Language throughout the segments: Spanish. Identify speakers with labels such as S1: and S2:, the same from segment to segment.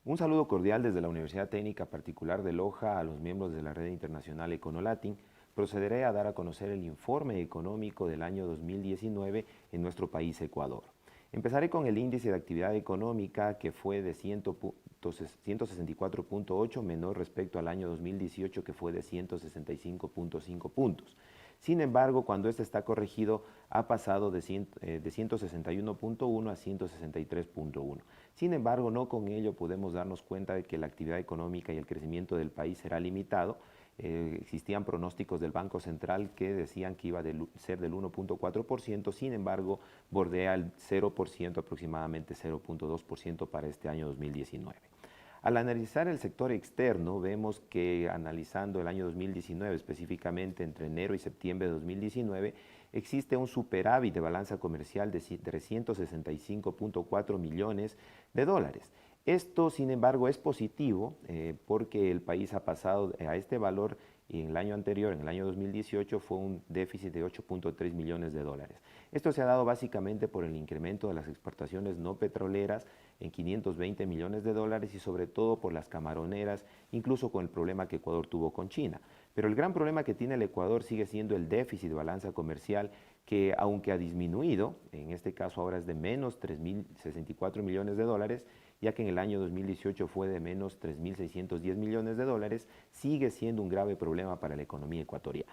S1: Un saludo cordial desde la Universidad Técnica Particular de Loja a los miembros de la Red Internacional Econolatin. Procederé a dar a conocer el informe económico del año 2019 en nuestro país, Ecuador. Empezaré con el índice de actividad económica, que fue de 164.8, menor respecto al año 2018, que fue de 165.5 puntos. Sin embargo, cuando este está corregido, ha pasado de 161.1 a 163.1. Sin embargo, no con ello podemos darnos cuenta de que la actividad económica y el crecimiento del país será limitado. Existían pronósticos del Banco Central que decían que iba a ser del 1.4%, sin embargo, bordea el 0%, aproximadamente 0.2% para este año 2019. Al analizar el sector externo, vemos que analizando el año 2019, específicamente entre enero y septiembre de 2019, existe un superávit de balanza comercial de 365.4 millones de dólares. Esto, sin embargo, es positivo porque el país ha pasado a este valor y en el año anterior, en el año 2018, fue un déficit de 8.3 millones de dólares. Esto se ha dado básicamente por el incremento de las exportaciones no petroleras en 520 millones de dólares y sobre todo por las camaroneras, incluso con el problema que Ecuador tuvo con China. Pero el gran problema que tiene el Ecuador sigue siendo el déficit de balanza comercial, que aunque ha disminuido, en este caso ahora es de menos 3.064 millones de dólares, ya que en el año 2018 fue de menos 3.610 millones de dólares, sigue siendo un grave problema para la economía ecuatoriana.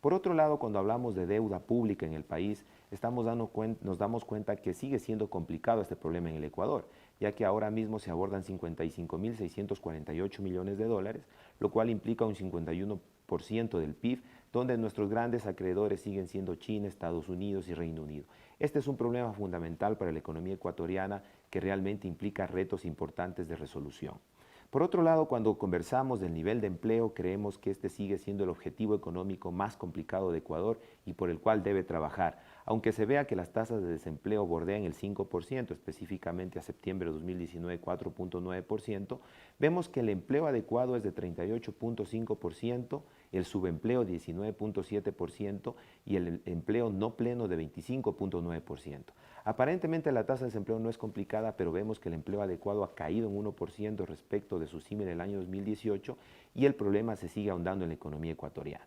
S1: Por otro lado, cuando hablamos de deuda pública en el país, nos damos cuenta que sigue siendo complicado este problema en el Ecuador, ya que ahora mismo se abordan 55.648 millones de dólares, lo cual implica un 51% del PIB, donde nuestros grandes acreedores siguen siendo China, Estados Unidos y Reino Unido. Este es un problema fundamental para la economía ecuatoriana que realmente implica retos importantes de resolución. Por otro lado, cuando conversamos del nivel de empleo, creemos que este sigue siendo el objetivo económico más complicado de Ecuador y por el cual debe trabajar. Aunque se vea que las tasas de desempleo bordean el 5%, específicamente a septiembre de 2019 4.9%, vemos que el empleo adecuado es de 38.5%, el subempleo 19.7% y el empleo no pleno de 25.9%. Aparentemente la tasa de desempleo no es complicada, pero vemos que el empleo adecuado ha caído en 1% respecto de su símil el año 2018 y el problema se sigue ahondando en la economía ecuatoriana.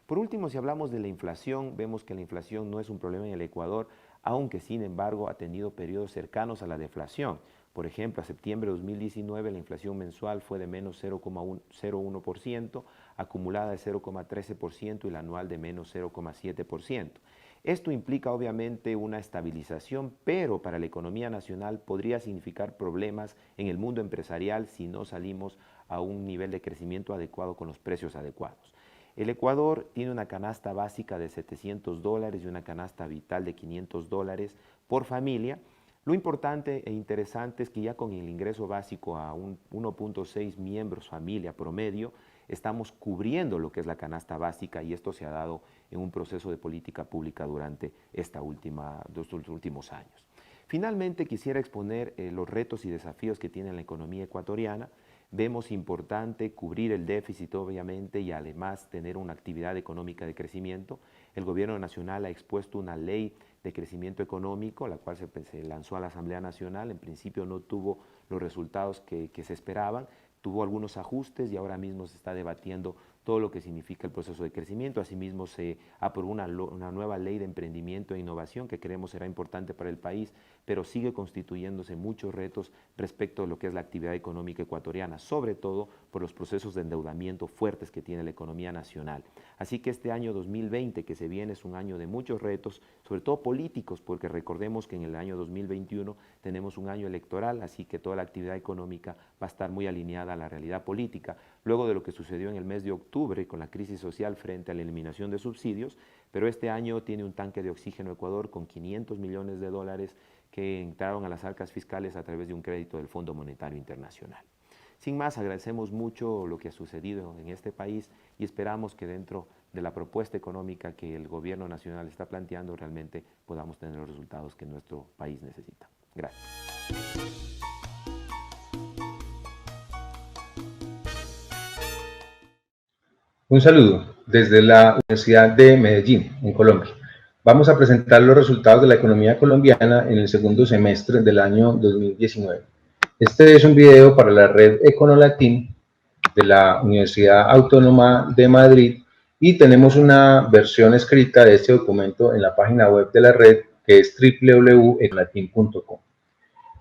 S1: Por último, si hablamos de la inflación, vemos que la inflación no es un problema en el Ecuador, aunque sin embargo ha tenido periodos cercanos a la deflación. Por ejemplo, a septiembre de 2019 la inflación mensual fue de menos 0,01%, acumulada de 0,13% y la anual de menos 0,7%. Esto implica obviamente una estabilización, pero para la economía nacional podría significar problemas en el mundo empresarial si no salimos a un nivel de crecimiento adecuado con los precios adecuados. El Ecuador tiene una canasta básica de $700 y una canasta vital de $500 por familia. Lo importante e interesante es que ya con el ingreso básico a 1.6 miembros familia promedio, estamos cubriendo lo que es la canasta básica y esto se ha dado en un proceso de política pública durante estos últimos años. Finalmente, quisiera exponer los retos y desafíos que tiene la economía ecuatoriana. Vemos importante cubrir el déficit, obviamente, y además tener una actividad económica de crecimiento. El gobierno nacional ha expuesto una ley de crecimiento económico, la cual se lanzó a la Asamblea Nacional. En principio no tuvo los resultados que se esperaban, tuvo algunos ajustes y ahora mismo se está debatiendo todo lo que significa el proceso de crecimiento. Asimismo, se aprobó una nueva ley de emprendimiento e innovación que creemos será importante para el país, pero sigue constituyéndose muchos retos respecto a lo que es la actividad económica ecuatoriana, sobre todo por los procesos de endeudamiento fuertes que tiene la economía nacional. Así que este año 2020 que se viene es un año de muchos retos, sobre todo políticos, porque recordemos que en el año 2021 tenemos un año electoral, así que toda la actividad económica va a estar muy alineada a la realidad política, luego de lo que sucedió en el mes de octubre con la crisis social frente a la eliminación de subsidios, pero este año tiene un tanque de oxígeno Ecuador con 500 millones de dólares que entraron a las arcas fiscales a través de un crédito del Fondo Monetario Internacional. Sin más, agradecemos mucho lo que ha sucedido en este país y esperamos que dentro de la propuesta económica que el gobierno nacional está planteando realmente podamos tener los resultados que nuestro país necesita. Gracias.
S2: Un saludo desde la Universidad de Medellín, en Colombia. Vamos a presentar los resultados de la economía colombiana en el segundo semestre del año 2019. Este es un video para la red Econolatin de la Universidad Autónoma de Madrid y tenemos una versión escrita de este documento en la página web de la red, que es www.econolatin.com.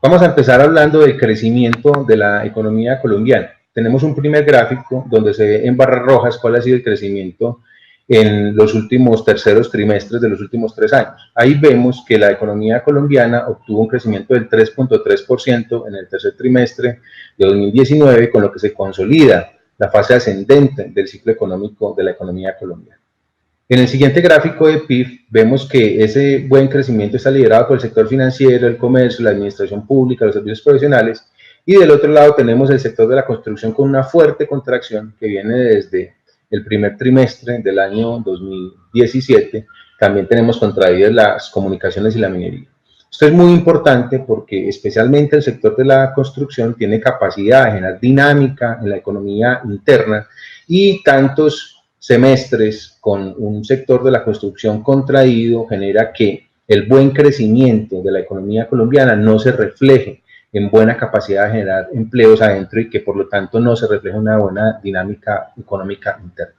S2: Vamos a empezar hablando del crecimiento de la economía colombiana. Tenemos un primer gráfico donde se ve en barras rojas cuál ha sido el crecimiento en los últimos terceros trimestres de los últimos 3 años. Ahí vemos que la economía colombiana obtuvo un crecimiento del 3.3% en el tercer trimestre de 2019, con lo que se consolida la fase ascendente del ciclo económico de la economía colombiana. En el siguiente gráfico de PIB vemos que ese buen crecimiento está liderado por el sector financiero, el comercio, la administración pública, los servicios profesionales, y del otro lado tenemos el sector de la construcción con una fuerte contracción que viene desde el primer trimestre del año 2017. También tenemos contraídas las comunicaciones y la minería. Esto es muy importante porque especialmente el sector de la construcción tiene capacidad de generar dinámica en la economía interna, y tantos semestres con un sector de la construcción contraído genera que el buen crecimiento de la economía colombiana no se refleje en buena capacidad de generar empleos adentro y que por lo tanto no se refleje una buena dinámica económica interna.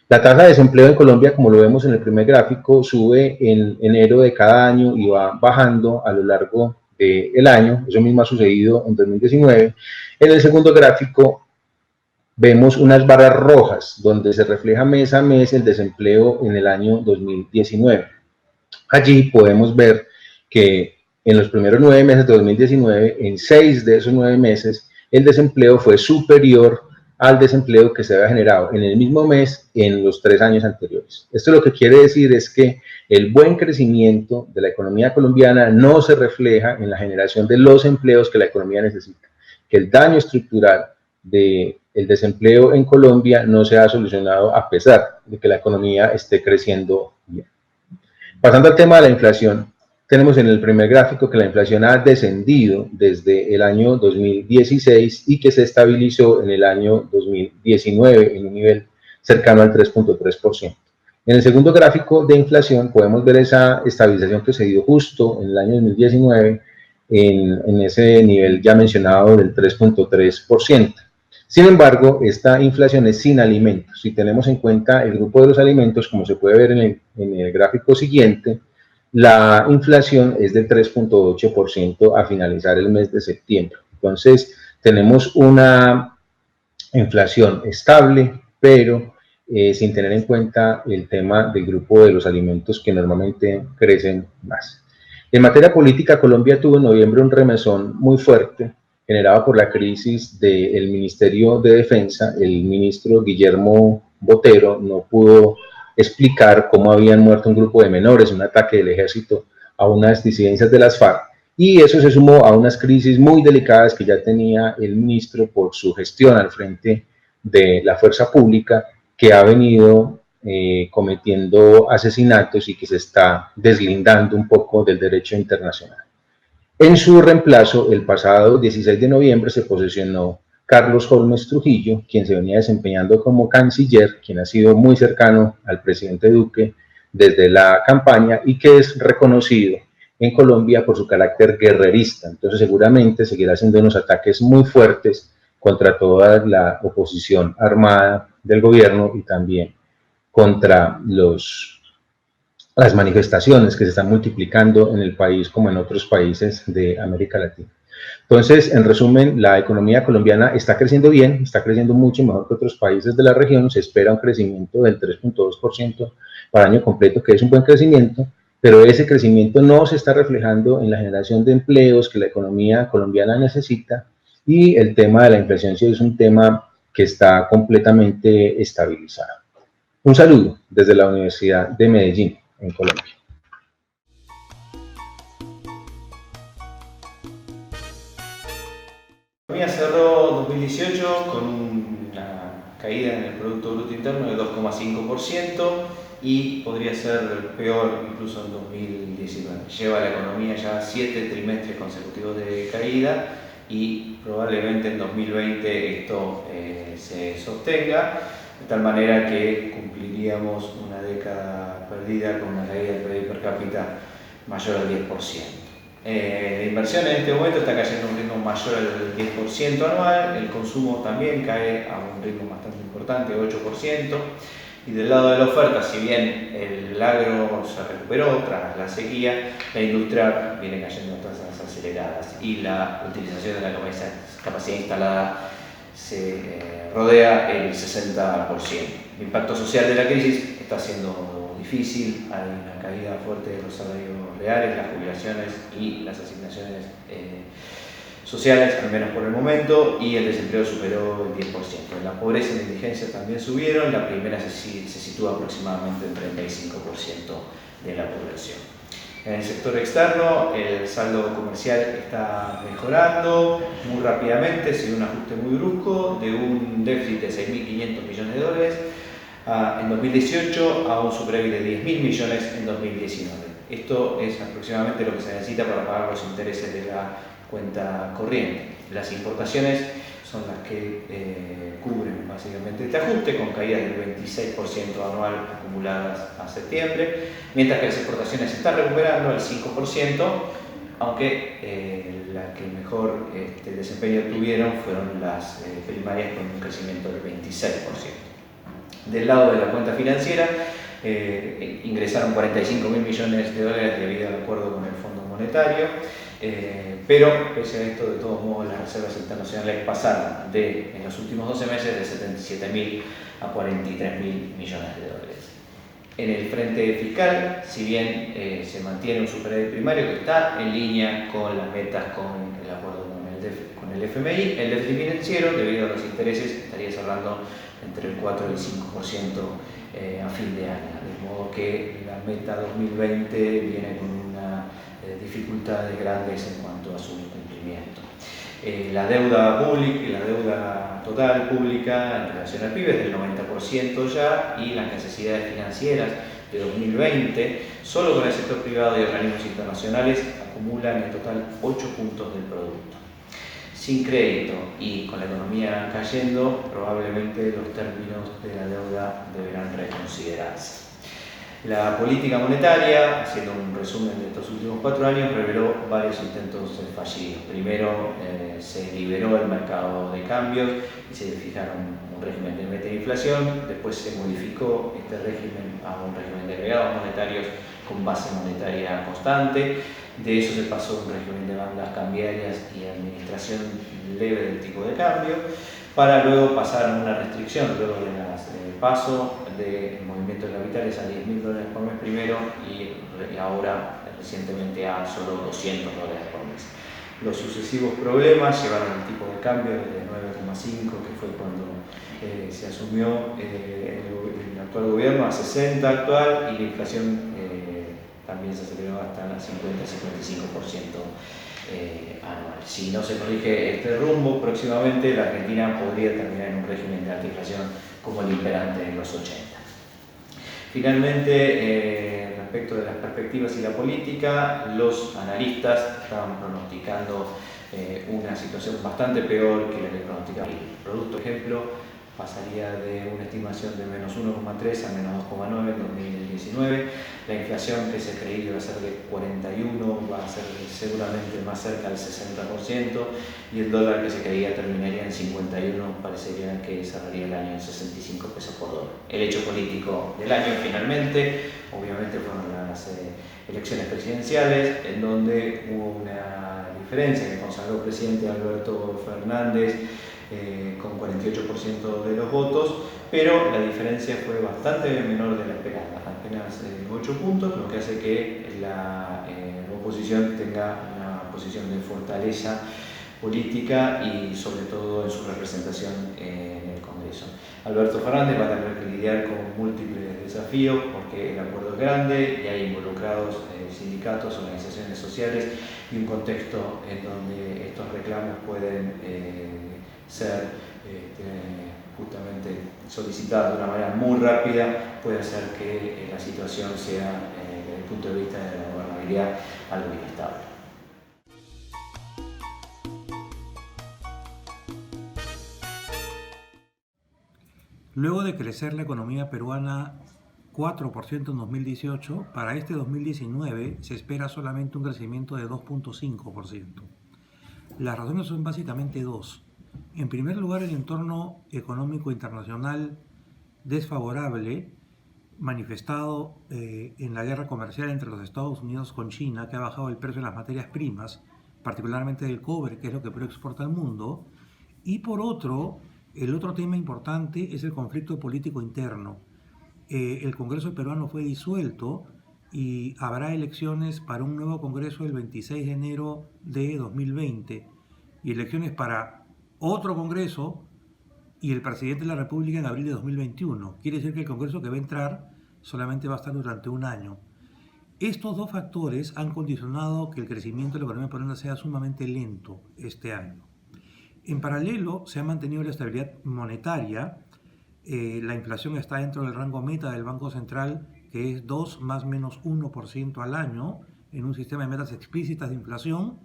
S2: La tasa de desempleo en Colombia, como lo vemos en el primer gráfico, sube en enero de cada año y va bajando a lo largo del año. Eso mismo ha sucedido en 2019. En el segundo gráfico vemos unas barras rojas donde se refleja mes a mes el desempleo en el año 2019. Allí podemos ver que en los primeros 9 meses de 2019, en 6 de esos 9 meses, el desempleo fue superior al desempleo que se había generado en el mismo mes en los 3 años anteriores. Esto lo que quiere decir es que el buen crecimiento de la economía colombiana no se refleja en la generación de los empleos que la economía necesita, que el daño estructural del desempleo en Colombia no se ha solucionado a pesar de que la economía esté creciendo bien. Pasando al tema de la inflación, tenemos en el primer gráfico que la inflación ha descendido desde el año 2016 y que se estabilizó en el año 2019 en un nivel cercano al 3.3%. En el segundo gráfico de inflación podemos ver esa estabilización que se dio justo en el año 2019 en ese nivel ya mencionado del 3.3%. Sin embargo, esta inflación es sin alimentos. Si tenemos en cuenta el grupo de los alimentos, como se puede ver en el gráfico siguiente, la inflación es del 3.8% a finalizar el mes de septiembre. Entonces, tenemos una inflación estable, pero sin tener en cuenta el tema del grupo de los alimentos que normalmente crecen más. En materia política, Colombia tuvo en noviembre un remesón muy fuerte generado por la crisis del Ministerio de Defensa. El ministro Guillermo Botero no pudo explicar cómo habían muerto un grupo de menores en un ataque del ejército a unas disidencias de las FARC, y eso se sumó a unas crisis muy delicadas que ya tenía el ministro por su gestión al frente de la fuerza pública, que ha venido cometiendo asesinatos y que se está deslindando un poco del derecho internacional. En su reemplazo, el pasado 16 de noviembre se posesionó Carlos Holmes Trujillo, quien se venía desempeñando como canciller, quien ha sido muy cercano al presidente Duque desde la campaña y que es reconocido en Colombia por su carácter guerrerista. Entonces seguramente seguirá haciendo unos ataques muy fuertes contra toda la oposición armada del gobierno y también contra las manifestaciones que se están multiplicando en el país como en otros países de América Latina. Entonces, en resumen, la economía colombiana está creciendo bien, está creciendo mucho mejor que otros países de la región. Se espera un crecimiento del 3.2% para el año completo, que es un buen crecimiento, pero ese crecimiento no se está reflejando en la generación de empleos que la economía colombiana necesita, y el tema de la inflación sí es un tema que está completamente estabilizado. Un saludo desde la Universidad de Medellín, en Colombia.
S3: La economía cerró 2018 con una caída en el Producto Bruto Interno de 2,5% y podría ser peor incluso en 2019. Lleva la economía ya 7 trimestres consecutivos de caída y probablemente en 2020 esto se sostenga, de tal manera que cumpliríamos una década perdida con una caída del PIB per cápita mayor al 10%. La inversión en este momento está cayendo a un ritmo mayor al 10% anual, el consumo también cae a un ritmo bastante importante, 8%, y del lado de la oferta, si bien el agro se recuperó tras la sequía, la industria viene cayendo a tasas aceleradas y la utilización de la capacidad instalada se rodea el 60%. El impacto social de la crisis está siendo difícil, hay una caída fuerte de los salarios reales, las jubilaciones y las asignaciones sociales, al menos por el momento, y el desempleo superó el 10%. La pobreza y la indigencia también subieron, la primera se sitúa aproximadamente en 35% de la población. En el sector externo, el saldo comercial está mejorando muy rápidamente, sin un ajuste muy brusco, de un déficit de 6.500 millones de dólares en 2018 a un superávit de 10.000 millones en 2019. Esto es aproximadamente lo que se necesita para pagar los intereses de la cuenta corriente. Las importaciones son las que cubren básicamente este ajuste, con caídas del 26% anual acumuladas a septiembre, mientras que las exportaciones se están recuperando al 5%, aunque las que mejor desempeño tuvieron fueron las primarias, con un crecimiento del 26%. Del lado de la cuenta financiera, ingresaron 45.000 millones de dólares debido al acuerdo con el Fondo Monetario, pero pese a esto, de todos modos, las reservas internacionales pasaron en los últimos 12 meses de 77.000 a 43.000 millones de dólares. En el frente fiscal, si bien se mantiene un superávit primario que está en línea con las metas con el acuerdo con el FMI, el déficit financiero, debido a los intereses, estaría cerrando entre el 4 y el 5% a fin de año, de modo que la meta 2020 viene con una dificultades grandes en cuanto a su cumplimiento. La deuda pública y la deuda total pública en relación al PIB es del 90% ya, y las necesidades financieras de 2020, solo con el sector privado y organismos internacionales, acumulan en total 8 puntos del producto. Sin crédito y con la economía cayendo, probablemente los términos de la deuda deberán reconsiderarse. La política monetaria, haciendo un resumen de estos últimos 4 años, reveló varios intentos fallidos. Primero se liberó el mercado de cambios y se fijaron un régimen de meta de inflación, después se modificó este régimen a un régimen de agregados monetarios con base monetaria constante. De eso se pasó a un régimen de bandas cambiarias y administración leve del tipo de cambio, para luego pasar a una restricción, luego de las paso del movimiento de capitales a 10.000 dólares por mes primero, y ahora recientemente a solo 200 dólares por mes. Los sucesivos problemas llevaron el tipo de cambio de 9,5, que fue cuando se asumió el actual gobierno, a 60 actual, y la inflación también se aceleró hasta el 50-55% anual. Si no se corrige este rumbo, próximamente la Argentina podría terminar en un régimen de alta inflación como el imperante en los 80. Finalmente, respecto de las perspectivas y la política, los analistas estaban pronosticando una situación bastante peor que la que pronosticaba el producto. Por ejemplo, pasaría de una estimación de menos 1,3 a menos 2,9 en 2019. La inflación, que se creía iba a ser de 41, va a ser seguramente más cerca del 60%, y el dólar, que se creía terminaría en 51, parecería que cerraría el año en 65 pesos por dólar. El hecho político del año, finalmente, obviamente, fueron las elecciones presidenciales, en donde hubo una diferencia que consagró el presidente Alberto Fernández con 48% de los votos, pero la diferencia fue bastante menor de la esperada, apenas 8 puntos, lo que hace que la oposición tenga una posición de fortaleza política y sobre todo en su representación en el Congreso. Alberto Fernández va a tener que lidiar con múltiples desafíos, porque el acuerdo es grande y hay involucrados sindicatos, organizaciones sociales, y un contexto en donde estos reclamos pueden ser justamente solicitados de una manera muy rápida, puede hacer que la situación sea, desde el punto de vista de la gobernabilidad, algo inestable.
S4: Luego de crecer la economía peruana 4% en 2018, para este 2019 se espera solamente un crecimiento de 2.5%. Las razones son básicamente dos. En primer lugar, el entorno económico internacional desfavorable manifestado en la guerra comercial entre los Estados Unidos con China, que ha bajado el precio de las materias primas, particularmente del cobre, que es lo que peor exporta al mundo. Y por otro, el otro tema importante es el conflicto político interno. El Congreso peruano fue disuelto y habrá elecciones para un nuevo Congreso el 26 de enero de 2020 y elecciones para otro Congreso y el presidente de la República en abril de 2021. Quiere decir que el Congreso que va a entrar solamente va a estar durante un año. Estos dos factores han condicionado que el crecimiento de la economía peruana sea sumamente lento este año. En paralelo, se ha mantenido la estabilidad monetaria. La inflación está dentro del rango meta del Banco Central, que es 2 más menos 1% al año, en un sistema de metas explícitas de inflación.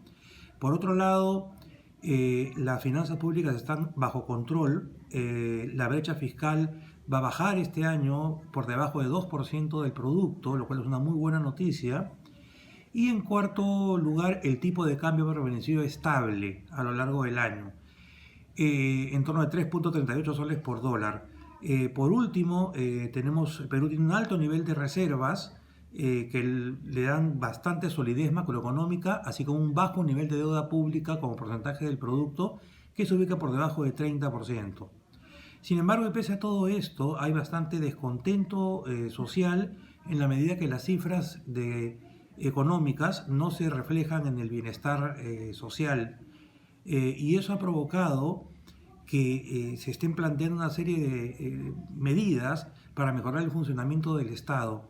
S4: Por otro lado, las finanzas públicas están bajo control. La brecha fiscal va a bajar este año por debajo de 2% del producto, lo cual es una muy buena noticia. Y en cuarto lugar, el tipo de cambio permanecido estable a lo largo del año, en torno de 3.38 soles por dólar. Por último, Perú tiene un alto nivel de reservas que le dan bastante solidez macroeconómica, así como un bajo nivel de deuda pública como porcentaje del producto, que se ubica por debajo de 30%. Sin embargo, y pese a todo esto, hay bastante descontento social en la medida que las cifras económicas no se reflejan en el bienestar social. Y eso ha provocado que se estén planteando una serie de medidas para mejorar el funcionamiento del Estado.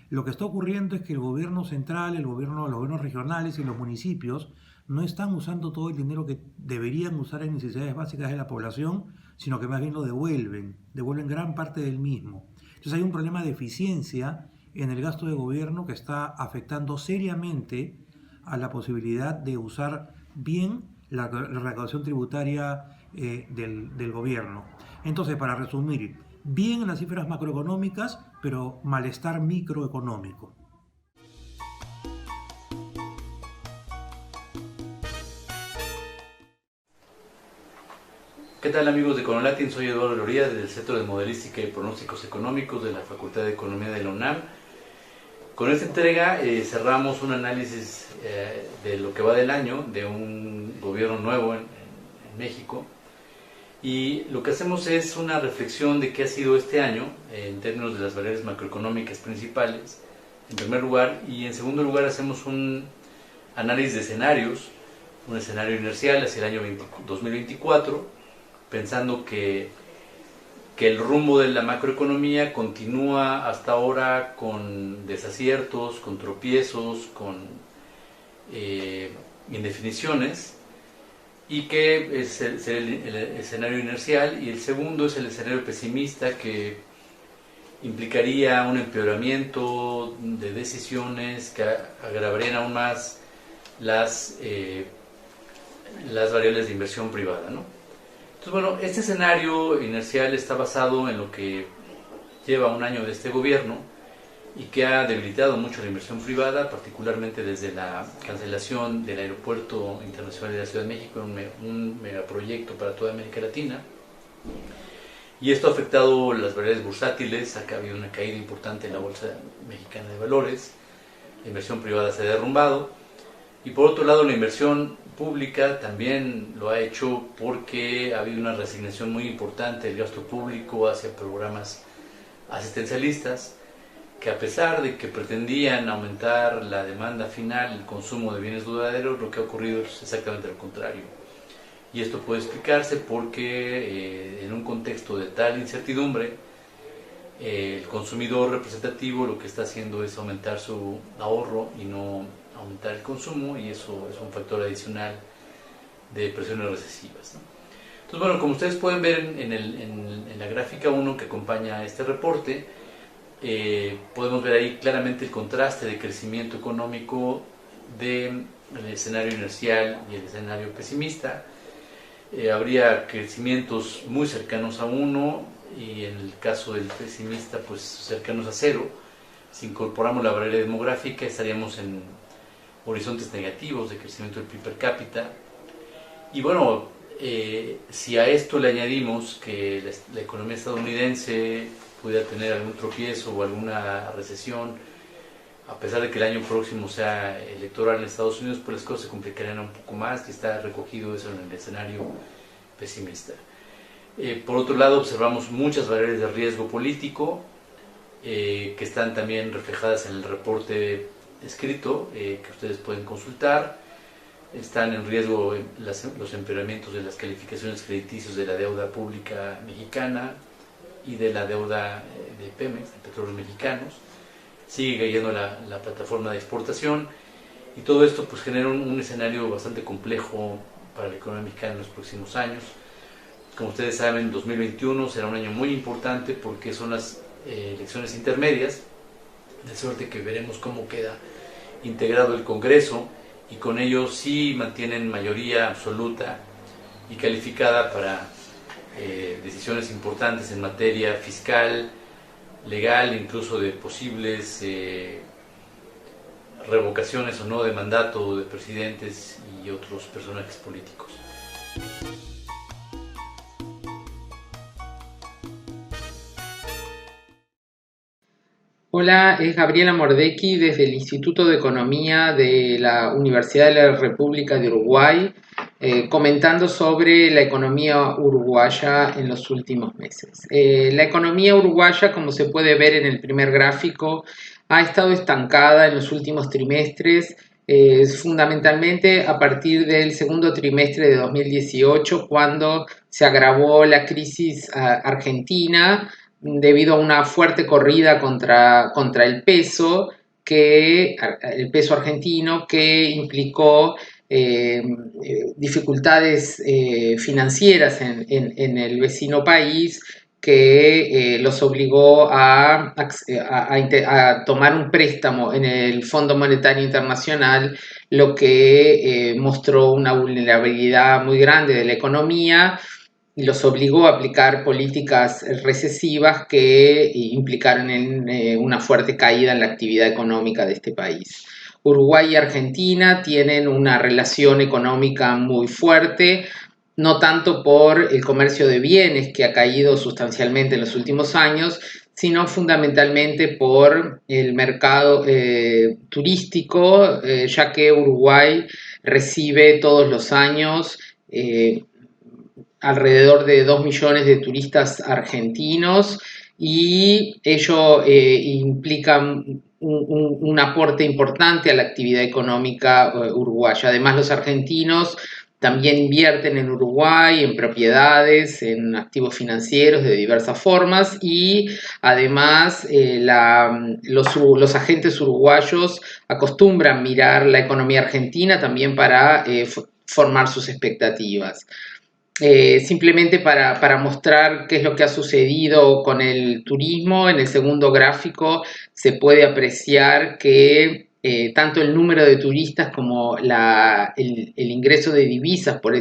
S4: Lo que está ocurriendo es que el gobierno central, los gobiernos regionales y los municipios no están usando todo el dinero que deberían usar en necesidades básicas de la población, sino que más bien lo devuelven gran parte del mismo. Entonces hay un problema de eficiencia en el gasto de gobierno que está afectando seriamente a la posibilidad de usar bien la recaudación tributaria del gobierno. Entonces, para resumir, bien en las cifras macroeconómicas, pero malestar microeconómico.
S5: ¿Qué tal, amigos de Conolatin? Soy Eduardo Loría del Centro de Modelística y Pronósticos Económicos de la Facultad de Economía de la UNAM. Con esta entrega cerramos un análisis de lo que va del año, de un gobierno nuevo en México, y lo que hacemos es una reflexión de qué ha sido este año en términos de las variables macroeconómicas principales, en primer lugar, y en segundo lugar hacemos un análisis de escenarios, un escenario inercial hacia el año 2024, pensando que el rumbo de la macroeconomía continúa hasta ahora con desaciertos, con tropiezos, con indefiniciones, y que es el escenario inercial, y el segundo es el escenario pesimista, que implicaría un empeoramiento de decisiones que agravarían aún más las variables de inversión privada, ¿no? Entonces, bueno, este escenario inercial está basado en lo que lleva un año de este gobierno y que ha debilitado mucho la inversión privada, particularmente desde la cancelación del Aeropuerto Internacional de la Ciudad de México, un megaproyecto para toda América Latina. Y esto ha afectado las variables bursátiles. Acá ha habido una caída importante en la Bolsa Mexicana de Valores, la inversión privada se ha derrumbado, y por otro lado la inversión pública también lo ha hecho, porque ha habido una resignación muy importante del gasto público hacia programas asistencialistas, que a pesar de que pretendían aumentar la demanda final, el consumo de bienes duraderos, lo que ha ocurrido es exactamente lo contrario. Y esto puede explicarse porque en un contexto de tal incertidumbre, el consumidor representativo lo que está haciendo es aumentar su ahorro y no aumentar el consumo, y eso es un factor adicional de presiones recesivas, ¿no? Entonces, bueno, como ustedes pueden ver en la gráfica 1 que acompaña a este reporte, podemos ver ahí claramente el contraste de crecimiento económico del escenario inercial y el escenario pesimista. Habría crecimientos muy cercanos a 1, y en el caso del pesimista, pues cercanos a 0. Si incorporamos la barrera demográfica, estaríamos en horizontes negativos de crecimiento del PIB per cápita. Y bueno, si a esto le añadimos que la economía estadounidense pudiera tener algún tropiezo o alguna recesión, a pesar de que el año próximo sea electoral en Estados Unidos, pues las cosas se complicarían un poco más, y está recogido eso en el escenario pesimista. Por otro lado, observamos muchas variables de riesgo político que están también reflejadas en el reporte escrito que ustedes pueden consultar. Están en riesgo los empeoramientos de las calificaciones crediticias de la deuda pública mexicana y de la deuda de Pemex, de Petróleos Mexicanos. Sigue cayendo la plataforma de exportación, y todo esto pues genera un escenario bastante complejo para la economía mexicana en los próximos años. Como ustedes saben, 2021 será un año muy importante porque son las elecciones intermedias, de suerte que veremos cómo queda integrado el Congreso, y con ello sí mantienen mayoría absoluta y calificada para decisiones importantes en materia fiscal, legal, incluso de posibles revocaciones o no de mandato de presidentes y otros personajes políticos.
S6: Hola, es Gabriela Mordecki desde el Instituto de Economía de la Universidad de la República de Uruguay, comentando sobre la economía uruguaya en los últimos meses. La economía uruguaya, como se puede ver en el primer gráfico, ha estado estancada en los últimos trimestres, fundamentalmente a partir del segundo trimestre de 2018, cuando se agravó la crisis argentina, debido a una fuerte corrida contra el peso argentino, que implicó dificultades financieras en el vecino país, que los obligó a tomar un préstamo en el Fondo Monetario Internacional, lo que mostró una vulnerabilidad muy grande de la economía y los obligó a aplicar políticas recesivas que implicaron una fuerte caída en la actividad económica de este país. Uruguay y Argentina tienen una relación económica muy fuerte, no tanto por el comercio de bienes, que ha caído sustancialmente en los últimos años, sino fundamentalmente por el mercado turístico, ya que Uruguay recibe todos los años alrededor de 2 millones de turistas argentinos, y ello implica un aporte importante a la actividad económica uruguaya. Además, los argentinos también invierten en Uruguay, en propiedades, en activos financieros de diversas formas, y además los agentes uruguayos acostumbran mirar la economía argentina también para formar sus expectativas. Simplemente para mostrar qué es lo que ha sucedido con el turismo, en el segundo gráfico se puede apreciar que tanto el número de turistas como el ingreso de divisas por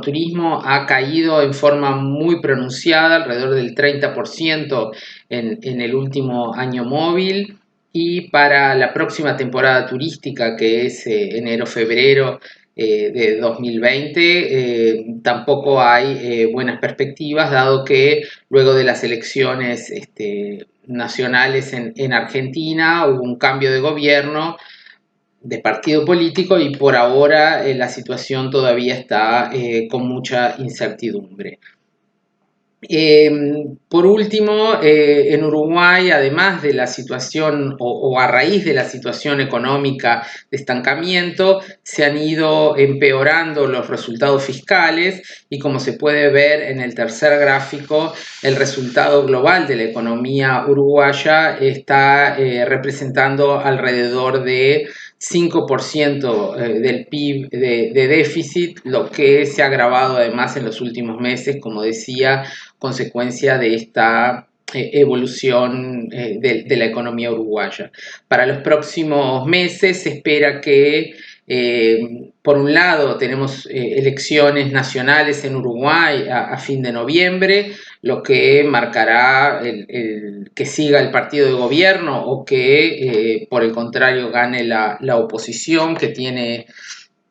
S6: turismo ha caído en forma muy pronunciada, alrededor del 30% en el último año móvil. Y para la próxima temporada turística, que es enero-febrero de 2020, tampoco hay buenas perspectivas, dado que luego de las elecciones nacionales en Argentina hubo un cambio de gobierno, de partido político, y por ahora la situación todavía está con mucha incertidumbre. Por último, en Uruguay, además de la situación o a raíz de la situación económica de estancamiento, se han ido empeorando los resultados fiscales, y como se puede ver en el tercer gráfico, el resultado global de la economía uruguaya está representando alrededor de 5% del PIB de déficit, lo que se ha agravado además en los últimos meses, como decía, consecuencia de esta evolución de la economía uruguaya. Para los próximos meses se espera que por un lado, tenemos elecciones nacionales en Uruguay a fin de noviembre, lo que marcará que siga el partido de gobierno o que, por el contrario, gane la oposición, que tiene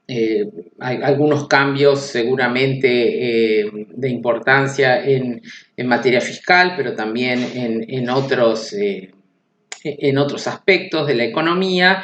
S6: hay algunos cambios seguramente de importancia en materia fiscal, pero también en otros aspectos de la economía.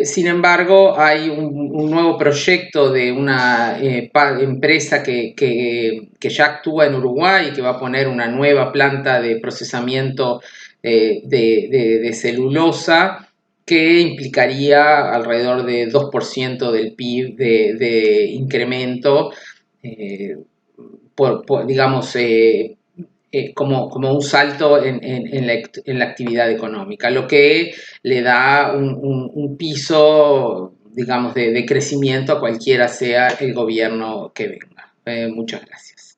S6: Sin embargo, hay un nuevo proyecto de una empresa que ya actúa en Uruguay y que va a poner una nueva planta de procesamiento de celulosa, que implicaría alrededor de 2% del PIB de incremento, digamos, como un salto en la actividad económica, lo que le da un piso, digamos, de crecimiento a cualquiera sea el gobierno que venga. Muchas gracias.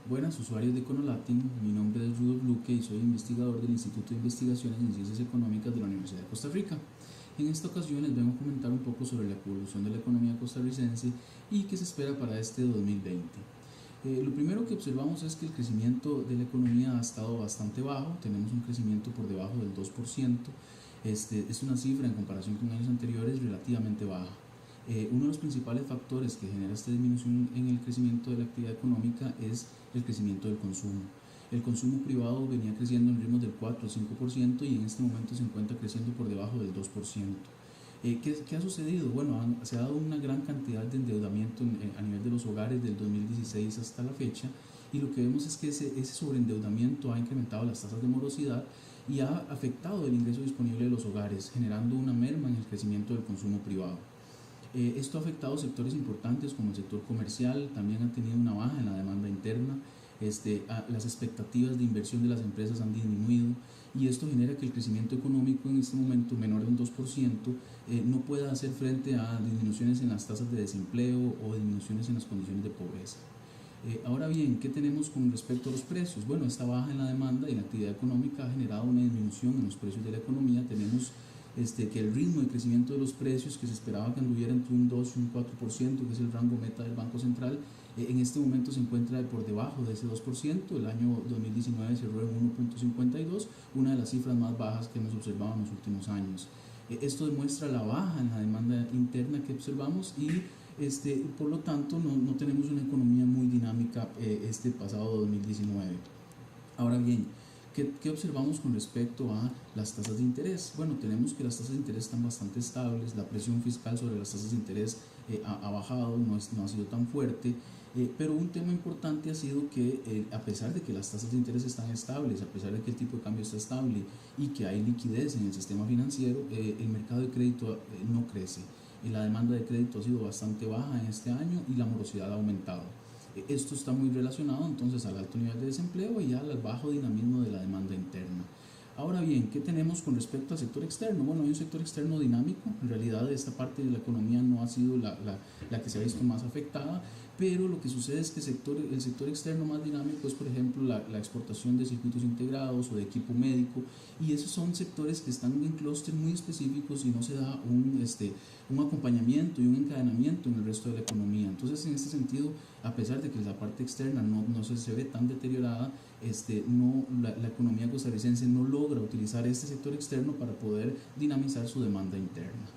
S7: Buenas usuarios de Econolatin, mi nombre es Rudolf Luque y soy investigador del Instituto de Investigaciones en Ciencias Económicas de la Universidad de Costa Rica. En esta ocasión les vengo a comentar un poco sobre la evolución de la economía costarricense y qué se espera para este 2020. Lo primero que observamos es que el crecimiento de la economía ha estado bastante bajo, tenemos un crecimiento por debajo del 2%, es una cifra en comparación con años anteriores relativamente baja. Uno de los principales factores que genera esta disminución en el crecimiento de la actividad económica es el crecimiento del consumo. El consumo privado venía creciendo en ritmos del 4 o 5% y en este momento se encuentra creciendo por debajo del 2%. ¿Qué ha sucedido? Bueno, se ha dado una gran cantidad de endeudamiento a nivel de los hogares del 2016 hasta la fecha, y lo que vemos es que ese sobreendeudamiento ha incrementado las tasas de morosidad y ha afectado el ingreso disponible de los hogares, generando una merma en el crecimiento del consumo privado. Esto ha afectado sectores importantes como el sector comercial, también ha tenido una baja en la demanda interna, las expectativas de inversión de las empresas han disminuido, y esto genera que el crecimiento económico en este momento, menor de un 2%, no pueda hacer frente a disminuciones en las tasas de desempleo o disminuciones en las condiciones de pobreza. Ahora bien, ¿qué tenemos con respecto a los precios? Bueno, esta baja en la demanda y en la actividad económica ha generado una disminución en los precios de la economía. Tenemos que el ritmo de crecimiento de los precios, que se esperaba que anduviera entre un 2 y un 4%, que es el rango meta del Banco Central, en este momento se encuentra por debajo de ese 2%. El año 2019 cerró en 1.52, una de las cifras más bajas que hemos observado en los últimos años. Esto demuestra la baja en la demanda interna que observamos y por lo tanto no tenemos una economía muy dinámica este pasado 2019. Ahora bien, ¿qué observamos con respecto a las tasas de interés? Bueno, tenemos que las tasas de interés están bastante estables, la presión fiscal sobre las tasas de interés ha bajado, no ha sido tan fuerte, pero un tema importante ha sido que a pesar de que las tasas de interés están estables, a pesar de que el tipo de cambio está estable y que hay liquidez en el sistema financiero, el mercado de crédito no crece. La demanda de crédito ha sido bastante baja en este año y la morosidad ha aumentado. Esto está muy relacionado entonces al alto nivel de desempleo y al bajo dinamismo de la demanda interna. Ahora bien, ¿qué tenemos con respecto al sector externo? Bueno, hay un sector externo dinámico. En realidad esta parte de la economía no ha sido la que se ha visto más afectada, pero lo que sucede es que el sector externo más dinámico es, por ejemplo, la exportación de circuitos integrados o de equipo médico, y esos son sectores que están en clústeres muy específicos y no se da un acompañamiento y un encadenamiento en el resto de la economía. Entonces, en este sentido, a pesar de que la parte externa no se ve tan deteriorada, la economía costarricense no logra utilizar este sector externo para poder dinamizar su demanda interna.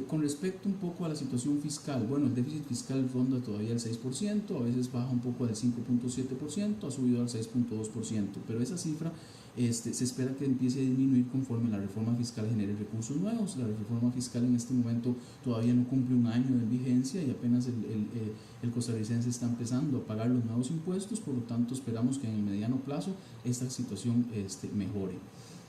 S7: Con respecto un poco a la situación fiscal, bueno, el déficit fiscal ronda todavía el 6%, a veces baja un poco del 5.7%, ha subido al 6.2%, pero esa cifra se espera que empiece a disminuir conforme la reforma fiscal genere recursos nuevos. La reforma fiscal en este momento todavía no cumple un año de vigencia y apenas el costarricense está empezando a pagar los nuevos impuestos, por lo tanto esperamos que en el mediano plazo esta situación mejore.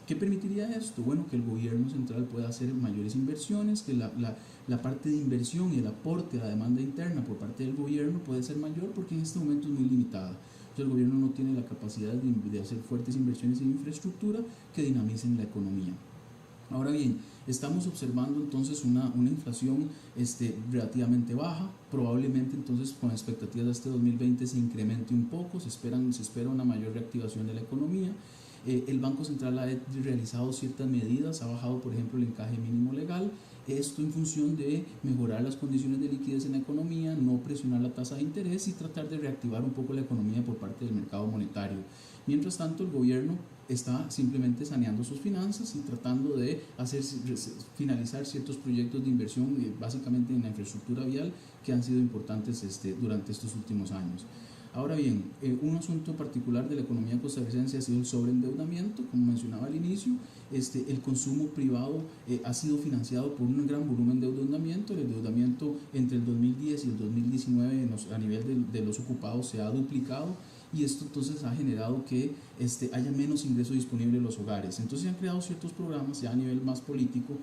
S7: ¿Qué permitiría esto? Bueno, que el gobierno central pueda hacer mayores inversiones, que la parte de inversión y el aporte a la demanda interna por parte del gobierno puede ser mayor, porque en este momento es muy limitada. Entonces el gobierno no tiene la capacidad de hacer fuertes inversiones en infraestructura que dinamicen la economía. Ahora bien, estamos observando entonces una inflación relativamente baja. Probablemente entonces con expectativas de 2020 se incremente un poco, se espera una mayor reactivación de la economía. El Banco Central ha realizado ciertas medidas, ha bajado por ejemplo el encaje mínimo legal, esto en función de mejorar las condiciones de liquidez en la economía, no presionar la tasa de interés y tratar de reactivar un poco la economía por parte del mercado monetario. Mientras tanto, el gobierno está simplemente saneando sus finanzas y tratando de finalizar ciertos proyectos de inversión, básicamente en la infraestructura vial, que han sido importantes durante estos últimos años. Ahora bien, un asunto particular de la economía costarricense ha sido el sobreendeudamiento, como mencionaba al inicio. El consumo privado ha sido financiado por un gran volumen de endeudamiento. El endeudamiento entre el 2010 y el 2019 a nivel de los ocupados se ha duplicado, y esto entonces ha generado que haya menos ingreso disponible en los hogares. Entonces se han creado ciertos programas ya a nivel más político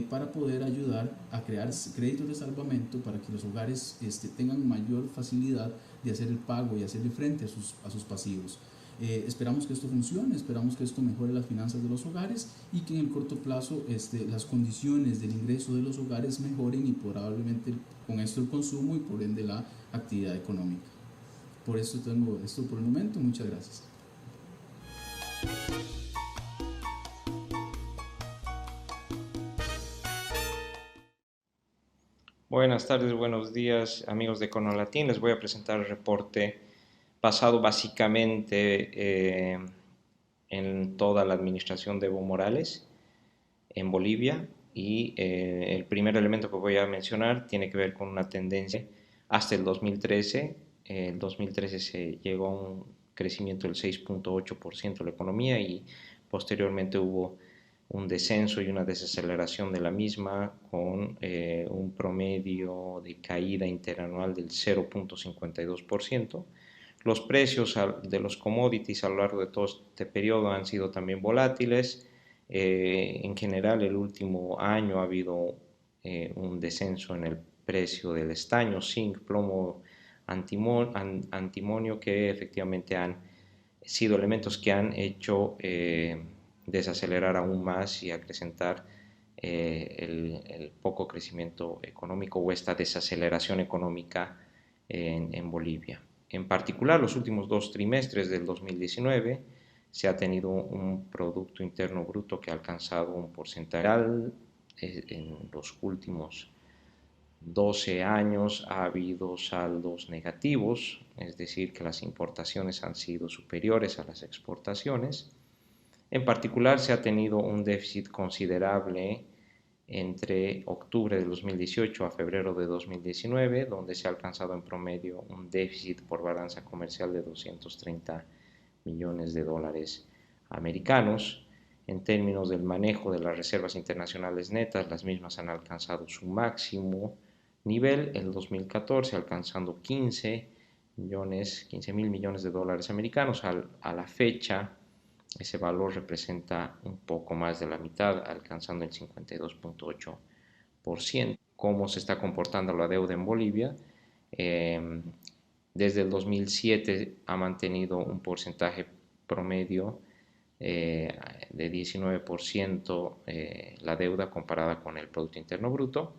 S7: para poder ayudar a crear créditos de salvamento para que los hogares tengan mayor facilidad de hacer el pago y hacerle frente a sus pasivos. Esperamos que esto funcione, esperamos que esto mejore las finanzas de los hogares y que en el corto plazo las condiciones del ingreso de los hogares mejoren y probablemente con esto el consumo y por ende la actividad económica. Por esto tengo esto por el momento. Muchas gracias.
S8: Buenas tardes, buenos días, amigos de Econolatin. Les voy a presentar el reporte basado básicamente en toda la administración de Evo Morales en Bolivia. Y el primer elemento que voy a mencionar tiene que ver con una tendencia hasta el 2013. En 2013 se llegó a un crecimiento del 6.8% de la economía y posteriormente hubo un descenso y una desaceleración de la misma con un promedio de caída interanual del 0.52%. Los precios de los commodities a lo largo de todo este periodo han sido también volátiles. En general, el último año ha habido un descenso en el precio del estaño, zinc, plomo, antimonio, que efectivamente han sido elementos que han hecho desacelerar aún más y acrecentar el poco crecimiento económico o esta desaceleración económica en Bolivia. En particular, los últimos 2 trimestres del 2019 se ha tenido un Producto Interno Bruto que ha alcanzado un porcentaje en los últimos 12 años ha habido saldos negativos, es decir, que las importaciones han sido superiores a las exportaciones. En particular, se ha tenido un déficit considerable entre octubre de 2018 a febrero de 2019, donde se ha alcanzado en promedio un déficit por balanza comercial de 230 millones de dólares americanos. En términos del manejo de las reservas internacionales netas, las mismas han alcanzado su máximo nivel el 2014, alcanzando 15 mil millones de dólares americanos. A la fecha, ese valor representa un poco más de la mitad, alcanzando el 52.8%. ¿Cómo se está comportando la deuda en Bolivia? Desde el 2007 ha mantenido un porcentaje promedio de 19% la deuda comparada con el Producto Interno Bruto.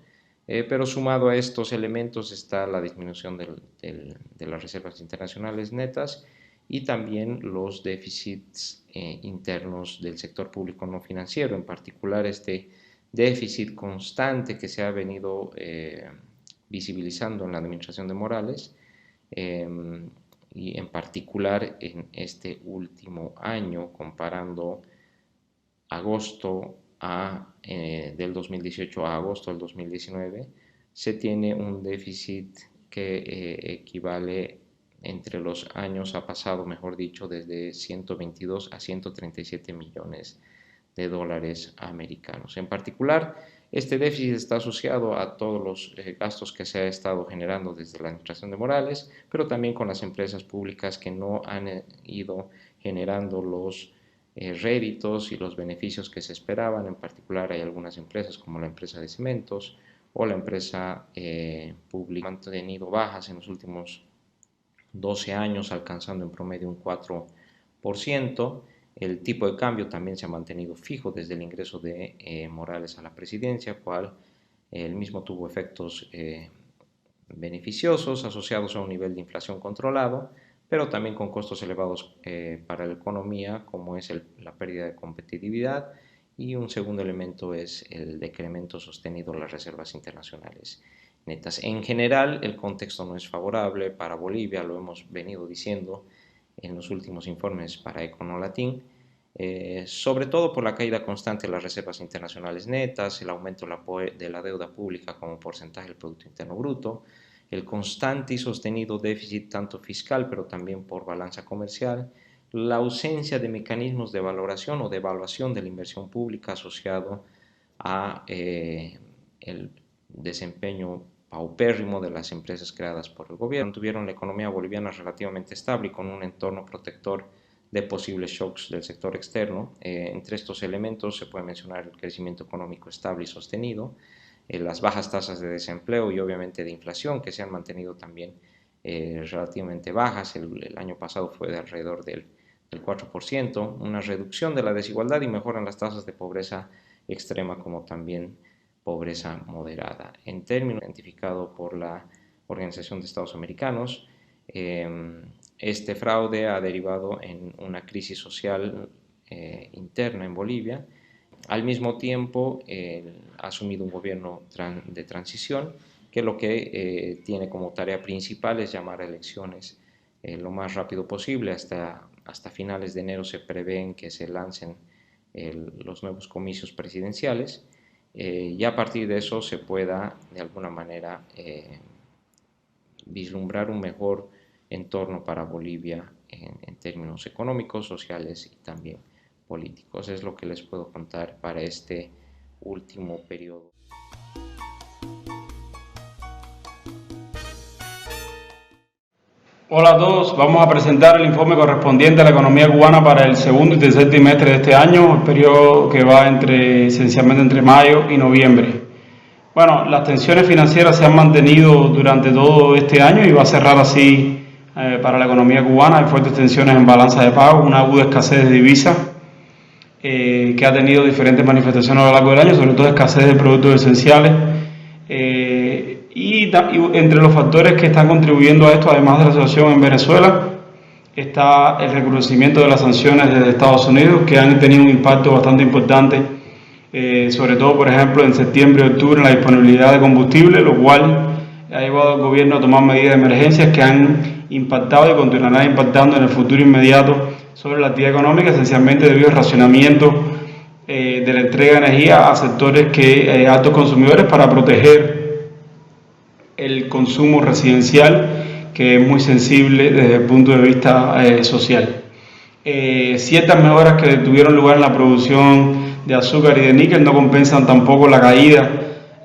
S8: Pero sumado a estos elementos está la disminución de las reservas internacionales netas y también los déficits internos del sector público no financiero, en particular este déficit constante que se ha venido visibilizando en la administración de Morales y en particular en este último año, comparando agosto del 2018 a agosto del 2019, se tiene un déficit que equivale entre los años, ha pasado, mejor dicho, desde 122 a 137 millones de dólares americanos. En particular, este déficit está asociado a todos los gastos que se ha estado generando desde la administración de Morales, pero también con las empresas públicas que no han ido generando los réditos y los beneficios que se esperaban. En particular, hay algunas empresas como la empresa de cementos o la empresa pública que han tenido bajas en los últimos 12 años, alcanzando en promedio un 4%. El tipo de cambio también se ha mantenido fijo desde el ingreso de Morales a la presidencia, cual el mismo tuvo efectos beneficiosos asociados a un nivel de inflación controlado, pero también con costos elevados para la economía, como es la pérdida de competitividad, y un segundo elemento es el decremento sostenido de las reservas internacionales netas. En general, el contexto no es favorable para Bolivia, lo hemos venido diciendo en los últimos informes para Econolatin, sobre todo por la caída constante de las reservas internacionales netas, el aumento de la deuda pública como porcentaje del Producto Interno Bruto, el constante y sostenido déficit tanto fiscal pero también por balanza comercial, la ausencia de mecanismos de valoración o de evaluación de la inversión pública asociado a el desempeño paupérrimo de las empresas creadas por el gobierno. Tuvieron la economía boliviana relativamente estable y con un entorno protector de posibles shocks del sector externo. Entre estos elementos se puede mencionar el crecimiento económico estable y sostenido, las bajas tasas de desempleo y obviamente de inflación, que se han mantenido también relativamente bajas. El año pasado fue de alrededor del 4%, una reducción de la desigualdad y mejora en las tasas de pobreza extrema como también pobreza moderada. En términos identificados por la Organización de Estados Americanos, este fraude ha derivado en una crisis social interna en Bolivia. Al mismo tiempo, ha asumido un gobierno de transición que lo que tiene como tarea principal es llamar a elecciones lo más rápido posible. Hasta finales de enero se prevén que se lancen los nuevos comicios presidenciales y a partir de eso se pueda de alguna manera vislumbrar un mejor entorno para Bolivia en términos económicos, sociales y también políticos. Es lo que les puedo contar para este último periodo.
S9: Hola a todos, vamos a presentar el informe correspondiente a la economía cubana para el segundo y tercer trimestre de este año, el periodo que va esencialmente entre mayo y noviembre. Bueno, las tensiones financieras se han mantenido durante todo este año y va a cerrar así para la economía cubana. Hay fuertes tensiones en balanza de pago, una aguda escasez de divisas que ha tenido diferentes manifestaciones a lo largo del año, sobre todo escasez de productos esenciales. Y entre los factores que están contribuyendo a esto, además de la situación en Venezuela, está el recrudecimiento de las sanciones desde Estados Unidos, que han tenido un impacto bastante importante, sobre todo, por ejemplo, en septiembre y octubre, en la disponibilidad de combustible, lo cual ha llevado al gobierno a tomar medidas de emergencia que han impactado y continuarán impactando en el futuro inmediato sobre la actividad económica, esencialmente debido al racionamiento de la entrega de energía a sectores altos consumidores para proteger el consumo residencial, que es muy sensible desde el punto de vista social. Ciertas mejoras que tuvieron lugar en la producción de azúcar y de níquel no compensan tampoco la caída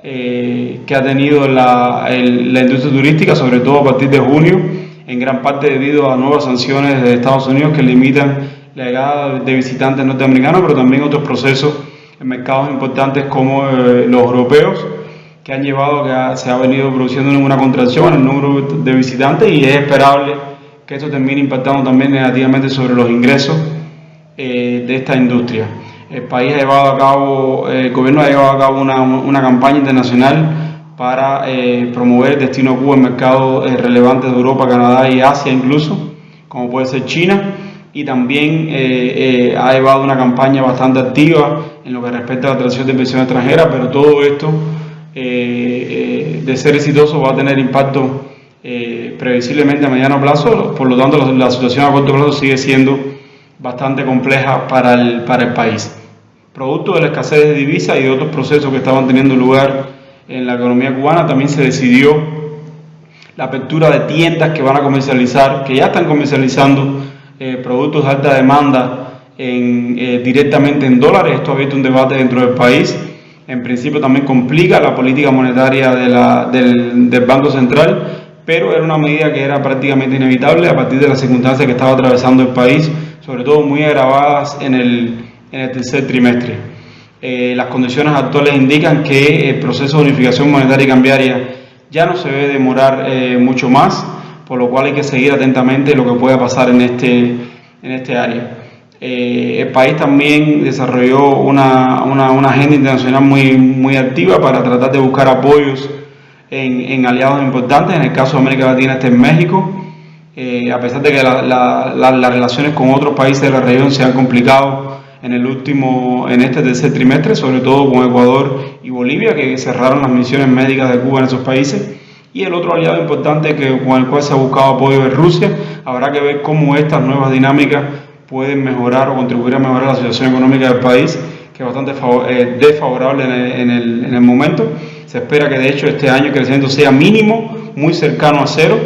S9: que ha tenido la industria turística, sobre todo a partir de junio, en gran parte debido a nuevas sanciones de Estados Unidos que limitan la llegada de visitantes norteamericanos, pero también otros procesos en mercados importantes como los europeos, que han llevado a que se ha venido produciendo una contracción en el número de visitantes, y es esperable que esto termine impactando también negativamente sobre los ingresos de esta industria. El gobierno ha llevado a cabo una campaña internacional para promover el destino a Cuba en mercados relevantes de Europa, Canadá y Asia incluso, como puede ser China, y también ha llevado una campaña bastante activa en lo que respecta a la atracción de inversión extranjera, pero todo esto, de ser exitoso, va a tener impacto previsiblemente a mediano plazo. Por lo tanto, la situación a corto plazo sigue siendo bastante compleja para el país. Producto de la escasez de divisas y de otros procesos que estaban teniendo lugar en la economía cubana, también se decidió la apertura de tiendas que van a comercializar, que ya están comercializando productos de alta demanda directamente en dólares. Esto ha abierto un debate dentro del país. En principio también complica la política monetaria del Banco Central, pero era una medida que era prácticamente inevitable a partir de las circunstancias que estaba atravesando el país, sobre todo muy agravadas en el tercer trimestre. Las condiciones actuales indican que el proceso de unificación monetaria y cambiaria ya no se debe demorar mucho más, por lo cual hay que seguir atentamente lo que pueda pasar en este área. El país también desarrolló una agenda internacional muy activa para tratar de buscar apoyos en aliados importantes. En el caso de América Latina está en México, a pesar de que las relaciones con otros países de la región se han complicado en este tercer trimestre, sobre todo con Ecuador y Bolivia, que cerraron las misiones médicas de Cuba en esos países. Y el otro aliado importante con el cual se ha buscado apoyo es Rusia. Habrá que ver cómo estas nuevas dinámicas pueden mejorar o contribuir a mejorar la situación económica del país, que es bastante desfavorable en el momento. Se espera que de hecho este año el crecimiento sea mínimo, muy cercano a cero,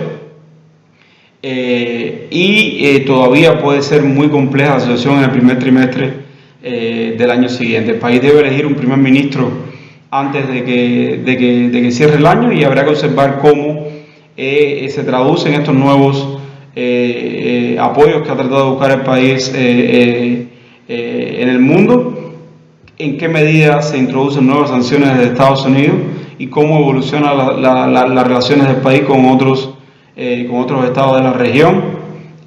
S9: y todavía puede ser muy compleja la situación en el primer trimestre del año siguiente. El país debe elegir un primer ministro antes de que cierre el año, y habrá que observar cómo se traducen estos nuevos apoyos que ha tratado de buscar el país en el mundo, en qué medida se introducen nuevas sanciones desde Estados Unidos y cómo evolucionan las relaciones del país con otros estados de la región,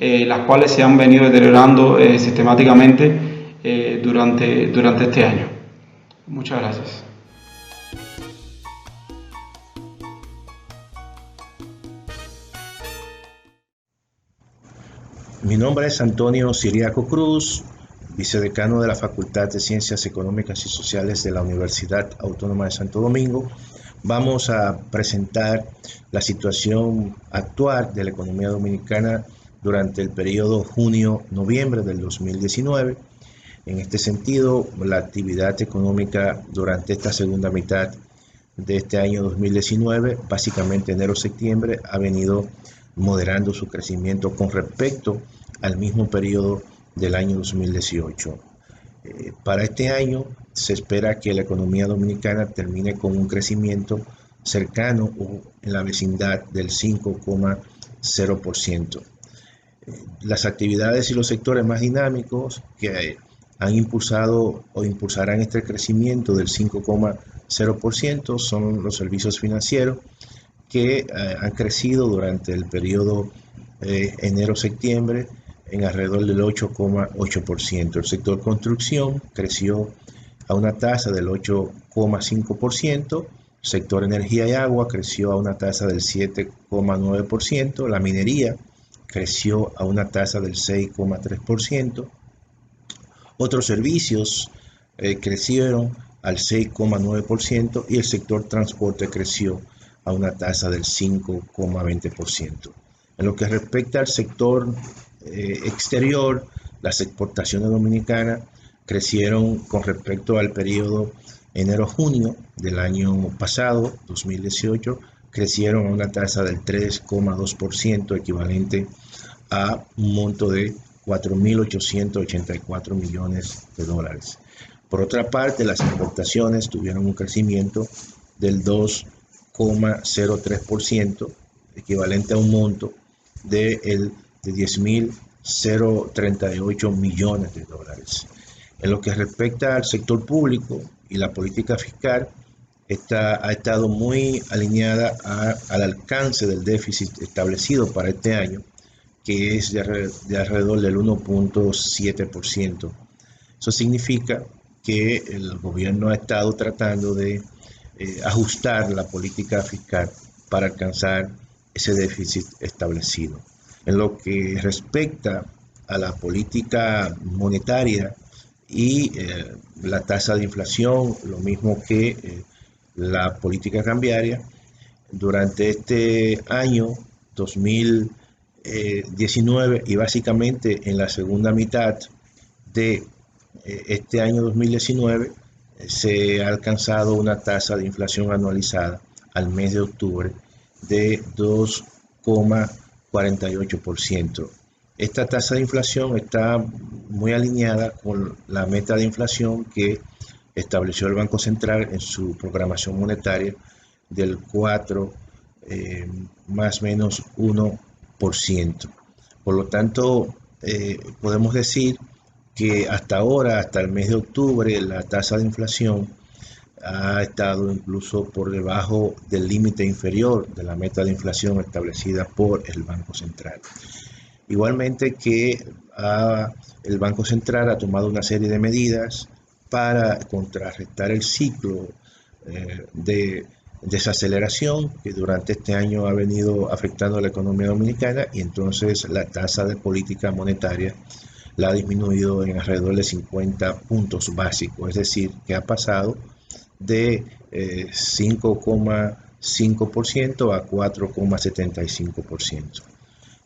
S9: las cuales se han venido deteriorando sistemáticamente durante este año. Muchas gracias.
S10: Mi nombre es Antonio Siriaco Cruz, vicedecano de la Facultad de Ciencias Económicas y Sociales de la Universidad Autónoma de Santo Domingo. Vamos a presentar la situación actual de la economía dominicana durante el periodo junio-noviembre del 2019. En este sentido, la actividad económica durante esta segunda mitad de este año 2019, básicamente enero-septiembre, ha venido moderando su crecimiento con respecto al mismo periodo del año 2018. Para este año se espera que la economía dominicana termine con un crecimiento cercano o en la vecindad del 5,0%. Las actividades y los sectores más dinámicos que han impulsado o impulsarán este crecimiento del 5,0% son los servicios financieros, que han crecido durante el periodo enero-septiembre en alrededor del 8,8%. El sector construcción creció a una tasa del 8,5%, el sector energía y agua creció a una tasa del 7,9%, la minería creció a una tasa del 6,3%, otros servicios crecieron al 6,9% y el sector transporte creció a una tasa del 5,20%. En lo que respecta al sector exterior, las exportaciones dominicanas crecieron con respecto al periodo enero-junio del año pasado, 2018, crecieron a una tasa del 3,2%, equivalente a un monto de 4.884 millones de dólares. Por otra parte, las importaciones tuvieron un crecimiento del 2,03%, equivalente a un monto de 10.038 millones de dólares. En lo que respecta al sector público y la política fiscal, ha estado muy alineada al alcance del déficit establecido para este año, que es de alrededor del 1,7%. Eso significa que el gobierno ha estado tratando de ajustar la política fiscal para alcanzar ese déficit establecido. En lo que respecta a la política monetaria y la tasa de inflación, lo mismo que la política cambiaria, durante este año 2019 y básicamente en la segunda mitad de este año 2019 se ha alcanzado una tasa de inflación anualizada al mes de octubre de 2,48%. Esta tasa de inflación está muy alineada con la meta de inflación que estableció el Banco Central en su programación monetaria del 4 más o menos 1%. Por lo tanto, podemos decir que hasta ahora, hasta el mes de octubre, la tasa de inflación ha estado incluso por debajo del límite inferior de la meta de inflación establecida por el Banco Central. Igualmente que el Banco Central ha tomado una serie de medidas para contrarrestar el ciclo de desaceleración que durante este año ha venido afectando a la economía dominicana, y entonces la tasa de política monetaria la ha disminuido en alrededor de 50 puntos básicos, es decir, que ha pasado de 5,5% a 4,75%.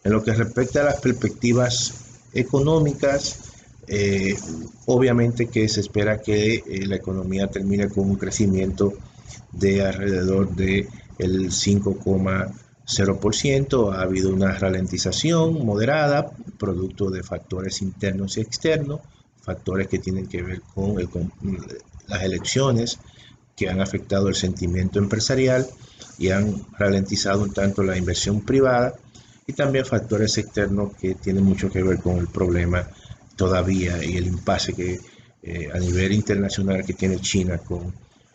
S10: En lo que respecta a las perspectivas económicas, obviamente que se espera que la economía termine con un crecimiento de alrededor del 5,0%. Ha habido una ralentización moderada, producto de factores internos y externos, factores que tienen que ver con las elecciones que han afectado el sentimiento empresarial y han ralentizado un tanto la inversión privada, y también factores externos que tienen mucho que ver con el problema todavía y el impasse que a nivel internacional que tiene China con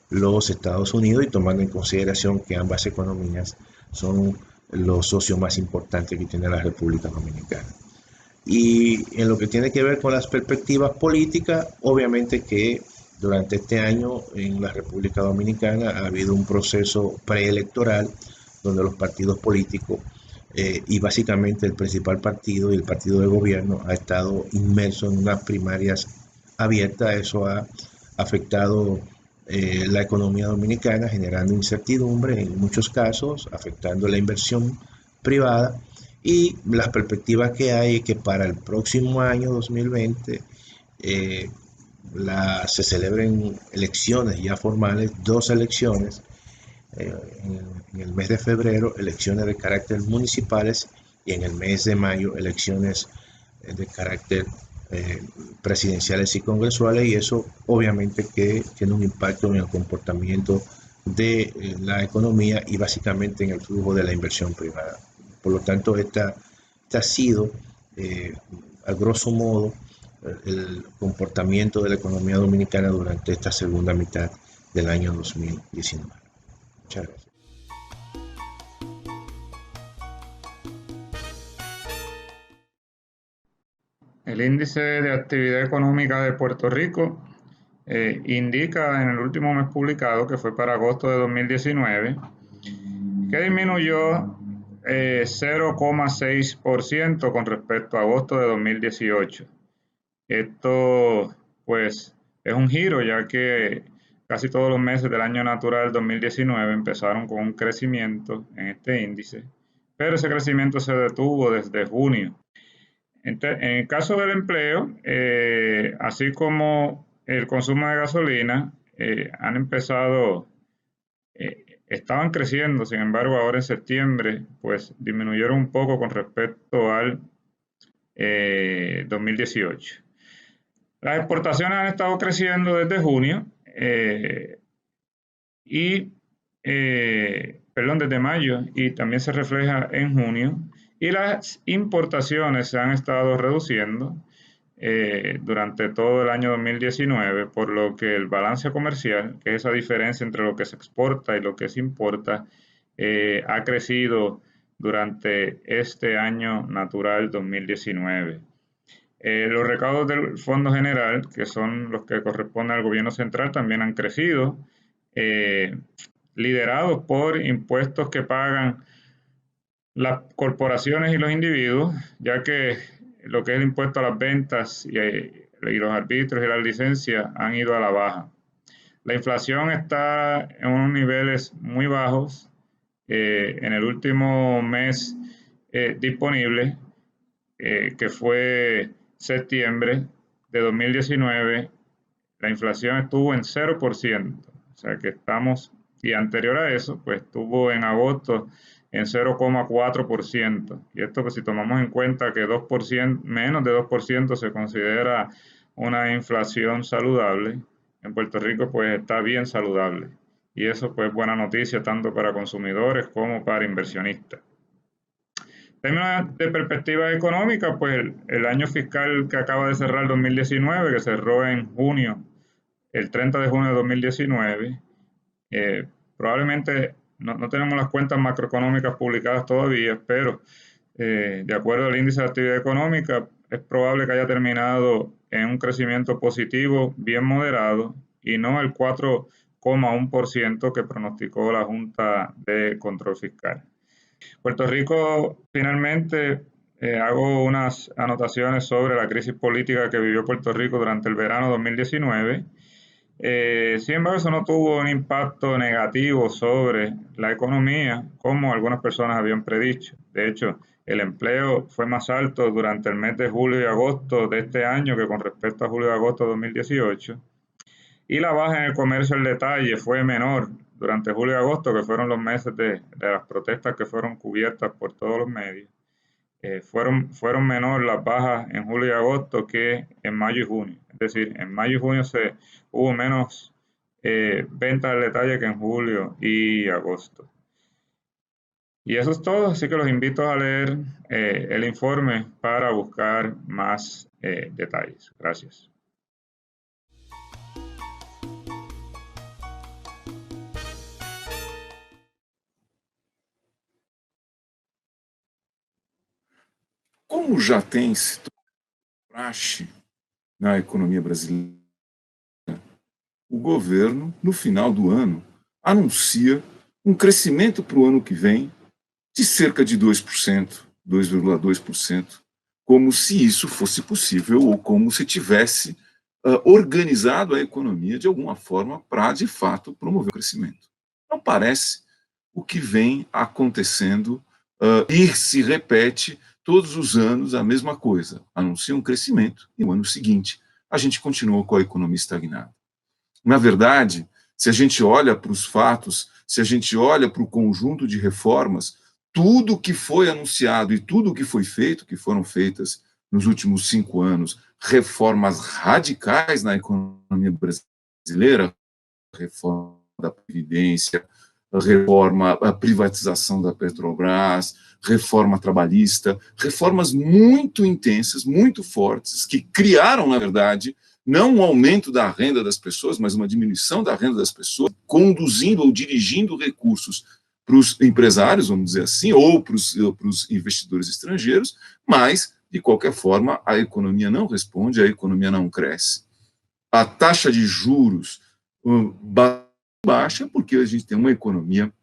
S10: los Estados Unidos, y tomando en consideración que ambas economías son los socios más importantes que tiene la República Dominicana. Y en lo que tiene que ver con las perspectivas políticas, obviamente que durante este año en la República Dominicana ha habido un proceso preelectoral donde los partidos políticos y básicamente el principal partido y el partido de gobierno ha estado inmerso en unas primarias abiertas. Eso ha afectado la economía dominicana, generando incertidumbre en muchos casos, afectando la inversión privada, y las perspectivas que hay es que para el próximo año 2020 se celebren elecciones ya formales, 2 elecciones, en el mes de febrero elecciones de carácter municipales, y en el mes de mayo elecciones de carácter presidenciales y congresuales, y eso obviamente que tiene un impacto en el comportamiento de la economía y básicamente en el flujo de la inversión privada. Por lo tanto, esta ha sido a grosso modo el comportamiento de la economía dominicana durante esta segunda mitad del año 2019. Muchas gracias.
S9: El índice de actividad económica de Puerto Rico indica en el último mes publicado, que fue para agosto de 2019, que disminuyó 0,6% con respecto a agosto de 2018. Esto pues es un giro, ya que casi todos los meses del año natural 2019 empezaron con un crecimiento en este índice, pero ese crecimiento se detuvo desde junio. En el caso del empleo, así como el consumo de gasolina, han empezado, estaban creciendo, sin embargo ahora en septiembre pues disminuyeron un poco con respecto al 2018. Las exportaciones han estado creciendo desde junio desde mayo, y también se refleja en junio, y las importaciones se han estado reduciendo durante todo el año 2019, por lo que el balance comercial, que es esa diferencia entre lo que se exporta y lo que se importa, ha crecido durante este año natural 2019. Los recaudos del Fondo General, que son los que corresponden al gobierno central, también han crecido, liderados por impuestos que pagan las corporaciones y los individuos, ya que lo que es el impuesto a las ventas y los arbitrios y las licencias han ido a la baja. La inflación está en unos niveles muy bajos. En el último mes disponible, que fue septiembre de 2019, la inflación estuvo en 0%, o sea que estamos, y anterior a eso, pues estuvo en agosto en 0,4%, y esto que si tomamos en cuenta que 2%, menos de 2% se considera una inflación saludable, en Puerto Rico pues está bien saludable, y eso pues buena noticia tanto para consumidores como para inversionistas. En términos de perspectiva económica, pues el año fiscal que acaba de cerrar 2019, que cerró en junio, el 30 de junio de 2019, probablemente no tenemos las cuentas macroeconómicas publicadas todavía, pero de acuerdo al índice de actividad económica, es probable que haya terminado en un crecimiento positivo bien moderado y no el 4
S11: 0,1% que pronosticó la Junta de Control Fiscal. Puerto Rico, finalmente, hago unas anotaciones sobre la crisis política que vivió Puerto Rico durante el verano 2019. Sin embargo, eso no tuvo un impacto negativo sobre la economía, como algunas personas habían predicho. De hecho, el empleo fue más alto durante el mes de julio y agosto de este año que con respecto a julio y agosto de 2018. Y la baja en el comercio al detalle fue menor durante julio y agosto, que fueron los meses de las protestas que fueron cubiertas por todos los medios. Fueron menor las bajas en julio y agosto que en mayo y junio. Es decir, en mayo y junio hubo menos ventas al detalle que en julio y agosto. Y eso es todo, así que los invito a leer el informe para buscar más detalles. Gracias.
S12: Como já tem se tornado praxe na economia brasileira, o governo, no final do ano, anuncia um crescimento para o ano que vem de cerca de 2%, 2,2%, como se isso fosse possível ou como se tivesse organizado a economia de alguma forma para, de fato, promover o crescimento. Não parece o que vem acontecendo e se repete todos os anos a mesma coisa. Anuncia um crescimento e no ano seguinte a gente continua com a economia estagnada. Na verdade, se a gente olha para os fatos, se a gente olha para o conjunto de reformas, tudo que foi anunciado e tudo que foi feito, que foram feitas nos últimos 5 anos, reformas radicais na economia brasileira, reforma da Previdência, a privatização da Petrobras, reforma trabalhista, reformas muito intensas, muito fortes, que criaram, na verdade, não um aumento da renda das pessoas, mas uma diminuição da renda das pessoas, conduzindo ou dirigindo recursos para os empresários, vamos dizer assim, ou para os investidores estrangeiros, mas, de qualquer forma, a economia não responde, a economia não cresce. A taxa de juros baixa porque a gente tem uma economia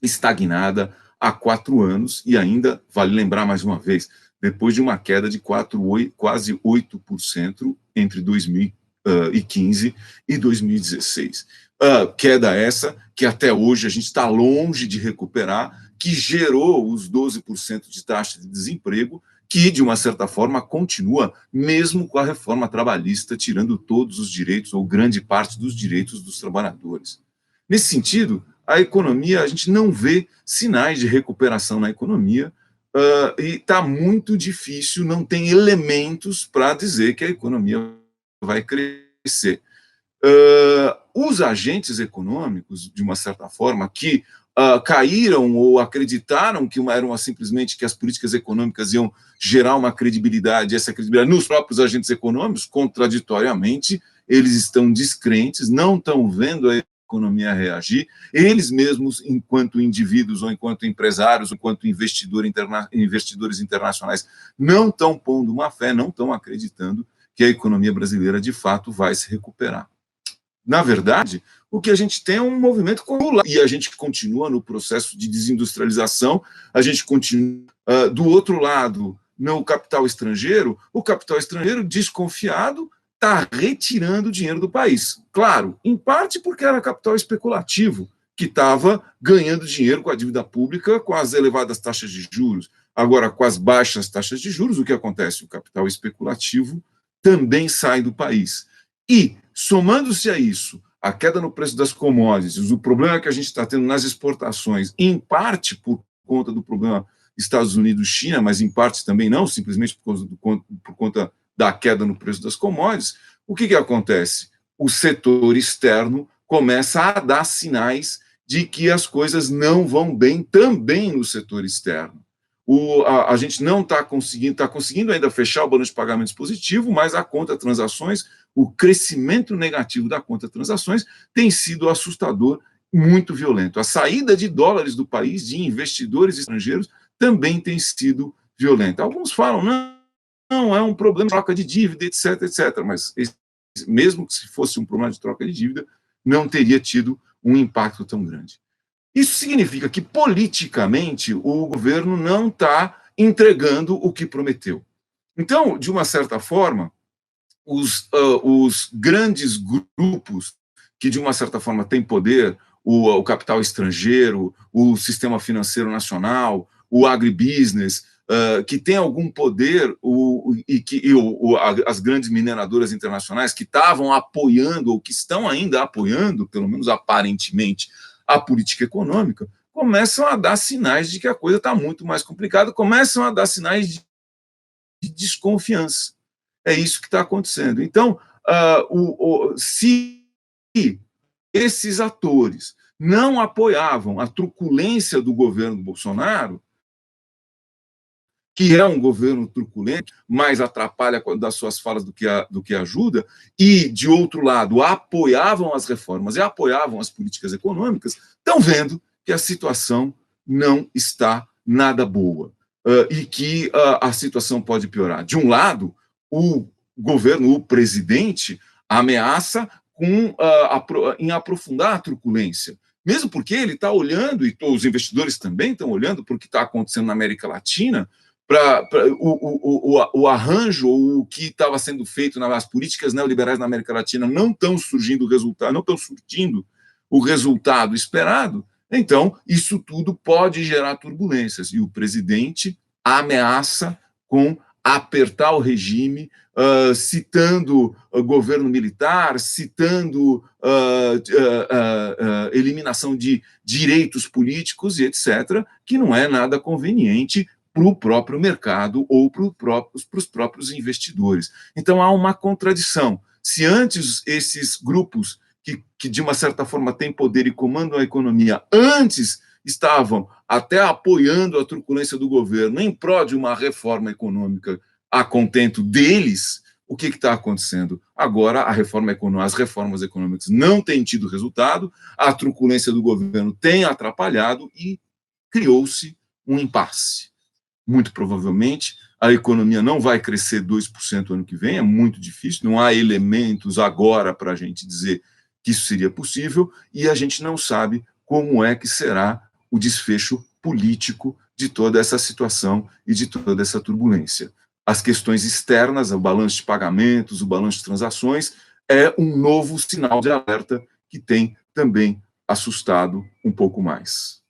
S12: estagnada há 4 anos e ainda, vale lembrar mais uma vez, depois de uma queda de quase 8% entre 2015 e 2016. Queda essa que até hoje a gente está longe de recuperar, que gerou os 12% de taxa de desemprego, que, de uma certa forma, continua, mesmo com a reforma trabalhista, tirando todos os direitos, ou grande parte dos direitos dos trabalhadores. Nesse sentido, a economia, a gente não vê sinais de recuperação na economia, e está muito difícil, não tem elementos para dizer que a economia vai crescer. Os agentes econômicos, de uma certa forma, que caíram ou acreditaram que eram simplesmente que as políticas econômicas iam gerar uma credibilidade, essa credibilidade nos próprios agentes econômicos, contraditoriamente, eles estão descrentes, não estão vendo a economia reagir, eles mesmos, enquanto indivíduos ou enquanto empresários, ou enquanto investidores internacionais, não estão pondo uma fé, não estão acreditando que a economia brasileira, de fato, vai se recuperar. Na verdade, o que a gente tem é um movimento controlado, e a gente continua no processo de desindustrialização, a gente continua do outro lado, no capital estrangeiro, o capital estrangeiro desconfiado está retirando dinheiro do país. Claro, em parte porque era capital especulativo, que estava ganhando dinheiro com a dívida pública, com as elevadas taxas de juros. Agora, com as baixas taxas de juros, o que acontece? O capital especulativo também sai do país. E, somando-se a isso, a queda no preço das commodities, o problema que a gente está tendo nas exportações, em parte por conta do problema Estados Unidos-China, mas em parte também não, simplesmente por conta da queda no preço das commodities, o que acontece? O setor externo começa a dar sinais de que as coisas não vão bem também no setor externo. A gente não está conseguindo ainda fechar o balanço de pagamentos positivo, mas a conta transações, o crescimento negativo da conta transações tem sido assustador, muito violento. A saída de dólares do país, de investidores estrangeiros, também tem sido violenta. Alguns falam, não, é um problema de troca de dívida, etc, etc. Mas mesmo que se fosse um problema de troca de dívida, não teria tido um impacto tão grande. Isso significa que, politicamente, o governo não está entregando o que prometeu. Então, de uma certa forma, os grandes grupos que, de uma certa forma, têm poder, o capital estrangeiro, o sistema financeiro nacional, o agribusiness, que tem algum poder, as grandes mineradoras internacionais que estavam apoiando, ou que estão ainda apoiando, pelo menos aparentemente, a política econômica, começam a dar sinais de que a coisa está muito mais complicada, começam a dar sinais de desconfiança. É isso que está acontecendo. Então, se esses atores não apoiavam a truculência do governo Bolsonaro, que é um governo truculento, mais atrapalha das suas falas do que ajuda, e, de outro lado, apoiavam as reformas e apoiavam as políticas econômicas, estão vendo que a situação não está nada boa, e que a situação pode piorar. De um lado, o governo, o presidente, ameaça em aprofundar a truculência, mesmo porque ele está olhando, e os investidores também estão olhando para o que está acontecendo na América Latina, para o arranjo, ou o que estava sendo feito nas políticas neoliberais na América Latina não estão surgindo resultado, não estão surtindo o resultado esperado. Então, isso tudo pode gerar turbulências, e o presidente ameaça com apertar o regime, citando governo militar, citando eliminação de direitos políticos e etc., que não é nada conveniente para o próprio mercado ou para os próprios investidores. Então, há uma contradição. Se antes esses grupos que de uma certa forma têm poder e comandam a economia, antes estavam até apoiando a truculência do governo em prol de uma reforma econômica a contento deles, o que está acontecendo? Agora, as reformas econômicas não têm tido resultado, a truculência do governo tem atrapalhado e criou-se um impasse. Muito provavelmente, a economia não vai crescer 2% ano que vem, é muito difícil, não há elementos agora para a gente dizer que isso seria possível, e a gente não sabe como é que será o desfecho político de toda essa situação e de toda essa turbulência. As questões externas, o balanço de pagamentos, o balanço de transações, é um novo sinal de alerta que tem também assustado um pouco mais.